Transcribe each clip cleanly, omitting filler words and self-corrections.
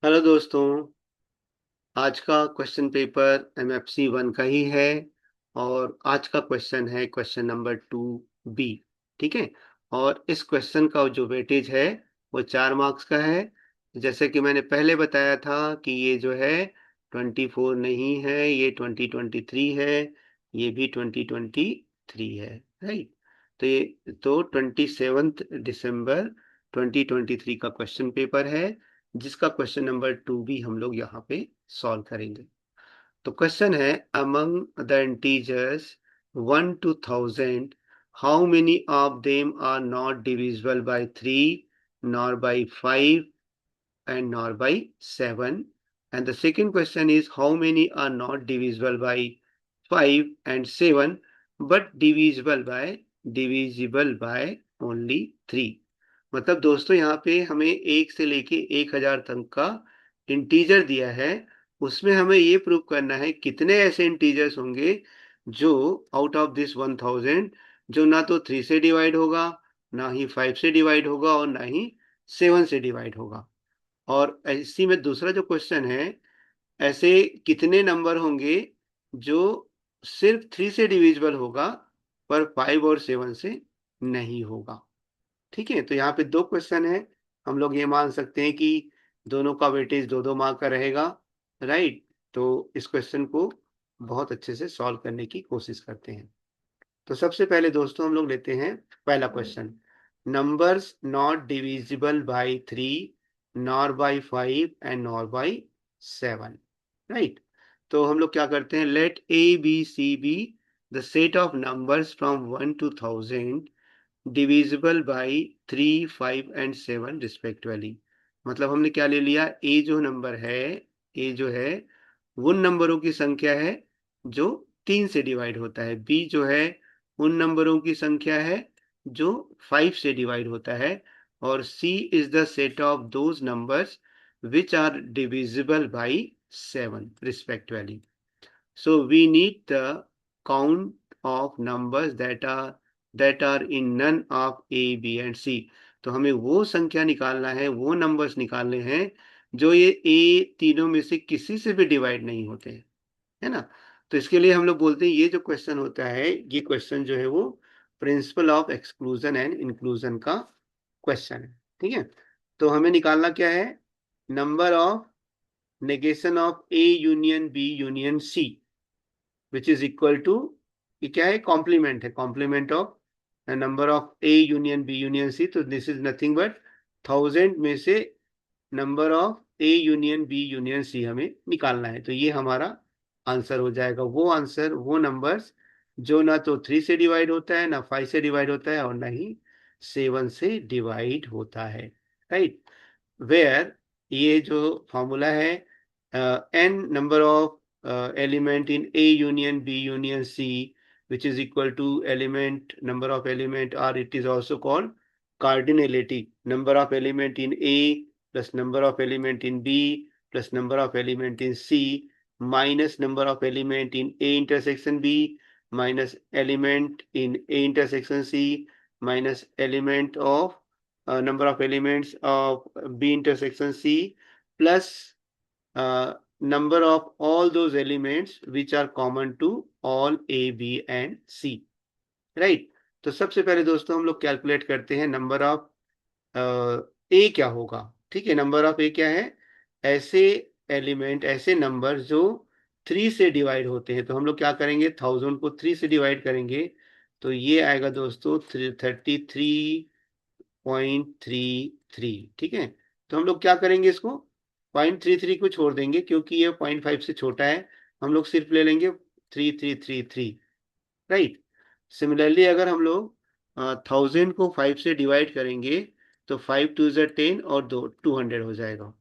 Hello दोस्तों। आज का क्वेश्चन पेपर एमएफसी 1 का ही है और आज का क्वेश्चन है क्वेश्चन नंबर 2B। ठीक है। और इस क्वेश्चन का जो वेटेज है वो 4 मार्क्स का है। जैसे कि मैंने पहले बताया था कि ये जो है 24 नहीं है, ये 2023 है, ये भी 2023 है। राइट। तो 27 दिसंबर 2023 का क्वेश्चन पेपर है, जिसका क्वेश्चन नंबर 2 भी हम लोग यहाँ पे सॉल्व करेंगे। तो क्वेश्चन है, among the integers 1 to 1000 how many of them are not divisible by 3 nor by 5 and nor by 7, and the second question is how many are not divisible by 5 and 7 but divisible by only 3। मतलब दोस्तों यहाँ पे हमें 1 से लेके 1000 तक का integer दिया है। उसमें हमें ये प्रूव करना है कितने ऐसे इंटीजर्स होंगे जो आउट ऑफ दिस 1000 जो ना तो 3 से डिवाइड होगा, ना ही 5 से डिवाइड होगा और ना ही 7 से डिवाइड होगा। और इसी में दूसरा जो क्वेश्चन है, ऐसे कितने नंबर होंगे जो सिर्फ 3 से डिविजिबल होगा पर 5 और 7 से नहीं होगा। ठीक है। तो यहाँ पे दो क्वेश्चन है। हम लोग ये मान सकते हैं कि दोनों का वेटेज 2-2 मार्क का रहेगा। राइट। तो इस क्वेश्चन को बहुत अच्छे से सॉल्व करने की कोशिश करते हैं। तो सबसे पहले दोस्तों हम लोग लेते हैं पहला question, numbers not divisible by 3 nor by 5 and nor by 7। Right. तो हम लोग क्या करते हैं, let A B C be the set of numbers from 1 to 1000 divisible by 3, 5 and 7 respectively. मतलब हमने क्या ले लिया, ए जो नंबर है, ए जो है उन नंबरों की संख्या है जो 3 से डिवाइड होता है, बी जो है उन नंबरों की संख्या है जो 5 से डिवाइड होता है, और C is the set of those numbers which are divisible by 7 respectively. So we need the count of numbers that are in none of A, B and C। तो हमें वो संख्या निकालना है, वो नंबर्स निकालने हैं जो ये ए तीनों में से किसी से भी डिवाइड नहीं होते हैं, है ना। तो इसके लिए हम लोग बोलते हैं ये जो क्वेश्चन होता है, ये क्वेश्चन जो है वो principle of exclusion and inclusion का क्वेश्चन है। ठीक है। तो हमें निकालना क्या है, number of negation of A union B union C which is equal to, ये क्या है, कॉम्प्लीमेंट है, complement of number of A union B union C. तो दिस इज नथिंग बट 1000 में से number of A union B union C हमें निकालना है। तो ये हमारा आंसर हो जाएगा, वो आंसर, वो नंबर्स जो ना तो 3 से डिवाइड होता है, ना 5 से डिवाइड होता है और ना ही 7 से डिवाइड होता है। राइट। वेयर, ये जो फॉर्मूला है, n number of element in A union B union C which is equal to element number of element, or it is also called cardinality, number of element in A plus number of element in B plus number of element in C minus number of element in A intersection B minus element in A intersection C minus element of number of elements of B intersection C plus number of all those elements which are common to all A, B and C। Right. तो सबसे पहले दोस्तों हम लोग calculate करते हैं number of ए क्या होगा। ठीक है। नंबर ऑफ ए क्या है, ऐसे एलिमेंट, ऐसे नंबर जो 3 से डिवाइड होते हैं। तो हम लोग क्या करेंगे, 1000 को 3 से डिवाइड करेंगे तो ये आएगा दोस्तों 33.33। ठीक है। तो हम लोग क्या करेंगे, इसको 0.33 को छोड़ देंगे क्योंकि ये 0.5 से छोटा है। हम लोग सिर्फ ले लेंगे 3333। राइट। सिमिलरली अगर हम लोग 1000 को 5 से डिवाइड करेंगे तो 5 2 ज़ा 10 और 200 हो जाएगा।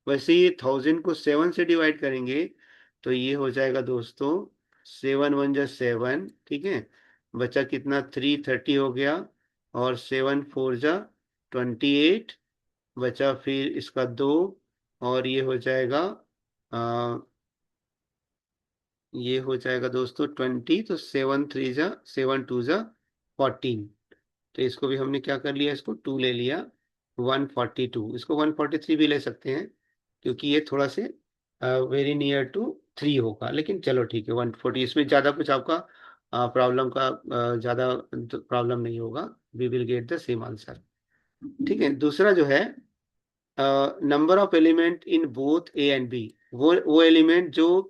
वैसे ही 1000 को 7 से डिवाइड करेंगे तो ये हो जाएगा दोस्तों 7 1 ज़ा 7। ठीक है। बचा कितना, 330 हो गया, और 7 4 ज़ा 28 बचा, फिर इसका 2, और ये हो जाएगा ये हो जाएगा दोस्तों 20। तो 7 3 ज़ा 7 2 ज़ा 14। तो इसको भी हमने क्या कर लिया, इसको 2 ले लिया, 142। इसको 143 भी ले सकते हैं क्योंकि ये थोड़ा से वेरी नियर टू 3 होगा, लेकिन चलो ठीक है 140, इसमें ज़्यादा कुछ आपका प्रॉब्लम का ज़्यादा प्रॉब्लम नहीं होगा। We will get the same answer. ठीक है, दूसरा जो है number of element in both A and B, वो एलिमेंट जो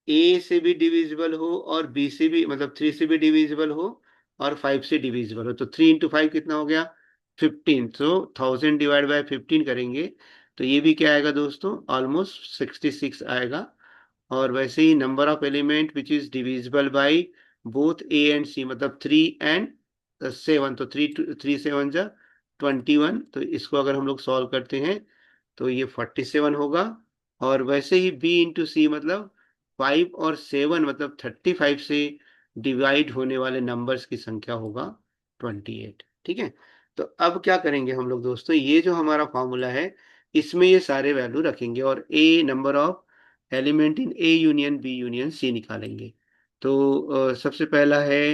ए से भी डिविजिबल हो और बी से भी, मतलब 3 से भी डिविजिबल हो और 5 से डिविजिबल हो। तो 3 × 5 कितना हो गया? 15। तो 1000 डिवाइड बाय 15 करेंगे तो ये भी क्या आएगा दोस्तों? ऑलमोस्ट 66 आएगा। और वैसे ही number of element which is divisible by both A and C, मतलब 3 and 7, तो 3 जा 21, तो इसको अगर हम लोग सॉल्व करते हैं तो ये 47 होगा। और वैसे ही बी इंटू सी, मतलब 5 और 7, मतलब 35 से डिवाइड होने वाले नंबर्स की संख्या होगा 28। ठीक है, तो अब क्या करेंगे हम लोग दोस्तों, ये जो हमारा फॉर्मूला है इसमें ये सारे वैल्यू रखेंगे और A number of element in A union B union C निकालेंगे। तो सबसे पहला है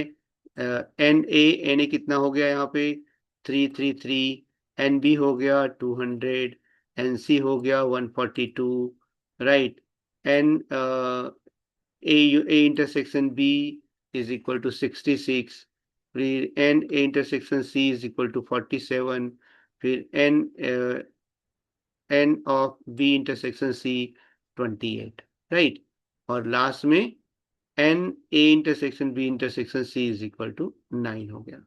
एन ए कितना हो गया यहाँ पे? 333। एन बी हो गया 200। एन सी हो गया 142। Right. N A intersection B is equal to 66। फिर n A intersection C is equal to 47। फिर n of B intersection C 28। Right. और लास्ट में n A intersection B intersection C is equal to 9 हो गया।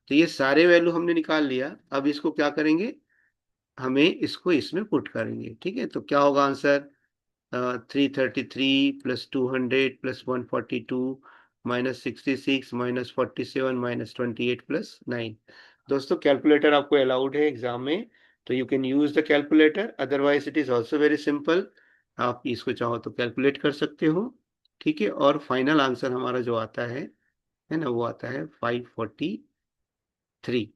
तो ये सारे value हमने निकाल लिया। अब इसको क्या करेंगे, हमें इसको इसमें पुट करेंगे। ठीक है, तो क्या होगा answer? 333 plus 200 plus 142 minus 66 minus 47 minus 28 plus 9। दोस्तों कैलकुलेटर आपको अलाउड है एग्जाम में, तो you can use the calculator, otherwise it is also very simple. आप इसको चाहो तो कैलकुलेट कर सकते हो। ठीक है, और फाइनल आंसर हमारा जो आता है ना, वो आता है 543।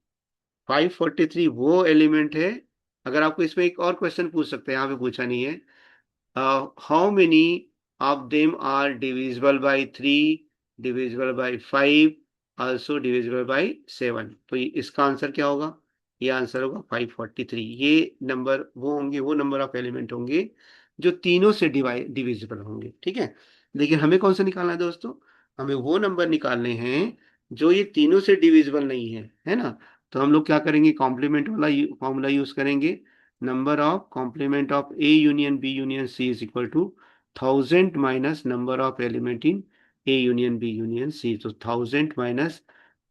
543 वो एलिमेंट है। अगर आपको इसमें एक और क्वेश्चन पूछ सकते हैं, यहाँ पे पूछा नहीं है, how many of them are divisible by 3, divisible by 5, also divisible by 7? तो इसका आंसर क्या होगा? ये आंसर होगा 543। ये नंबर वो होंगे, वो नंबर ऑफ एलिमेंट होंगे जो तीनों से डिविजिबल होंगे। ठीक है, लेकिन हमें कौन सा निकालना है दोस्तों? हमें वो नंबर निकालने हैं जो ये तीनों से डिविजिबल नहीं है ना। तो हम लोग क्या करेंगे, कॉम्प्लीमेंट वाला फॉर्मूला यूज करेंगे। Number of complement of A union B union C is equal to 1000 minus number of element in A union B union C. तो 1000 माइनस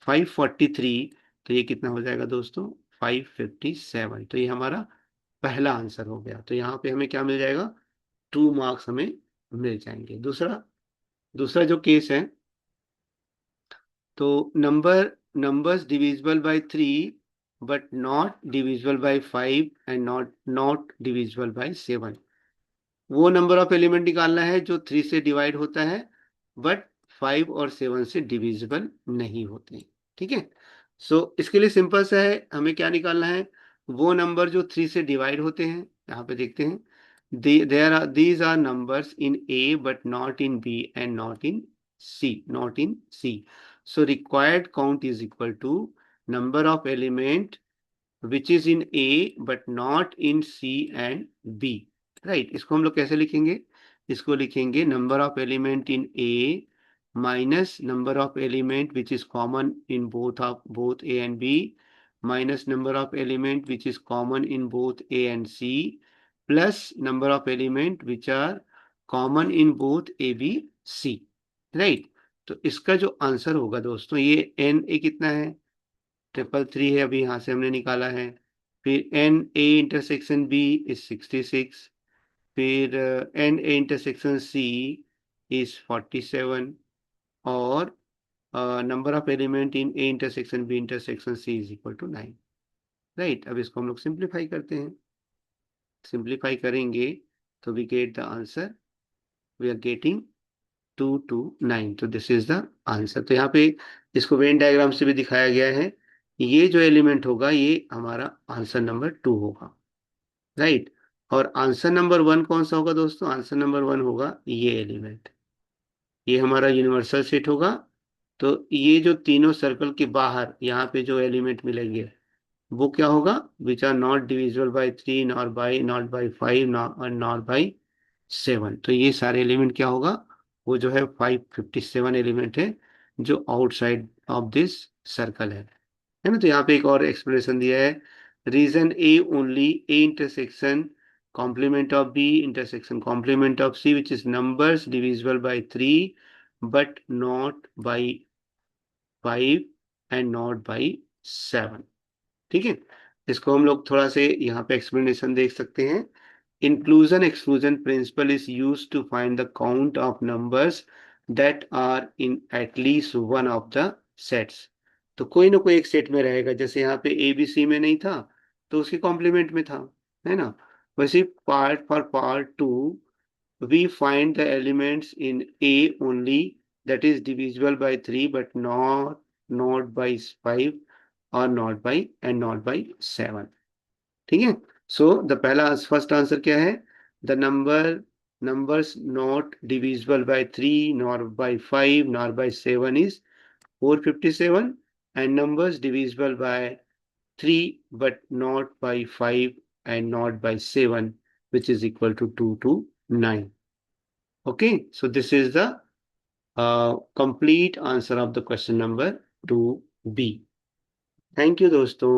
543, तो ये कितना हो जाएगा दोस्तों? 557। तो ये हमारा पहला आंसर हो गया। तो यहाँ पे हमें क्या मिल जाएगा? 2 मार्क्स हमें मिल जाएंगे। दूसरा दूसरा जो केस है, तो numbers divisible by 3 but not divisible bye 5 and not divisible by 7। वो नंबर ऑफ एलिमेंट निकालना है जो 3 से डिवाइड होता है बट 5 और 7 से डिविजिबल नहीं होते। ठीक है, सो इसके लिए सिंपल सा है, हमें क्या निकालना है? वो नंबर जो 3 से डिवाइड होते हैं। यहाँ पे देखते हैं, these are numbers in A but not in B and not in C. So required count is equal to number of element which is in A but not in C and B. Right? इसको हम लोग कैसे लिखेंगे? इसको लिखेंगे number of element in A minus number of element which is common in both A and B minus number of element which is common in both A and C plus number of element which are common in both A, B, C. Right? तो इसका जो answer होगा दोस्तों, ये N A कितना है? 333 है, अभी यहाँ से हमने निकाला है। फिर n A intersection B is 66। फिर n A intersection C is 47। और number of element in A intersection B intersection C is equal to 9। Right, अब इसको हम लोग सिंप्लीफाई करते हैं। सिंप्लीफाई करेंगे तो we get the answer, we are getting 229। तो दिस इज द आंसर। तो यहाँ पे इसको वेन डायग्राम से भी दिखाया गया है। ये जो एलिमेंट होगा ये हमारा आंसर नंबर 2 होगा। राइट, और आंसर नंबर 1 कौन सा होगा दोस्तों? आंसर नंबर 1 होगा ये एलिमेंट, ये हमारा यूनिवर्सल सेट होगा। तो ये जो तीनों सर्कल के बाहर यहाँ पे जो एलिमेंट मिलेंगे, वो क्या होगा, which are not divisible by 3 not by 5 not by 7। तो ये सारे एलिमेंट क्या होगा, वो जो है 557 एलिमेंट है जो आउटसाइड ऑफ दिस सर्कल है ना। तो यहाँ पे एक और एक्सप्लेनेशन दिया है, region A only, A intersection complement of B intersection complement of C which is numbers divisible by 3 but not by 5 and not by 7। ठीक है, इसको हम लोग थोड़ा से यहाँ पे एक्सप्लेनेशन देख सकते हैं। Inclusion exclusion principle is use to find the count of numbers that are in at least one of the sets. तो कोई ना कोई एक सेट में रहेगा, जैसे यहाँ पे ए बी सी में नहीं था तो उसके कॉम्प्लीमेंट में था, है ना। वैसे part for part two we find the elements in A only, that is divisible by 3 but not by 5 or not by 7। ठीक है, सो द पहला फर्स्ट आंसर क्या है, the numbers not divisible by 3 nor by 5 nor by 7 is 457, and numbers divisible by 3 but not by 5 and not by 7 which is equal to 2 to 9। Okay, so this is the complete answer of the question number 2B। Thank you दोस्तों।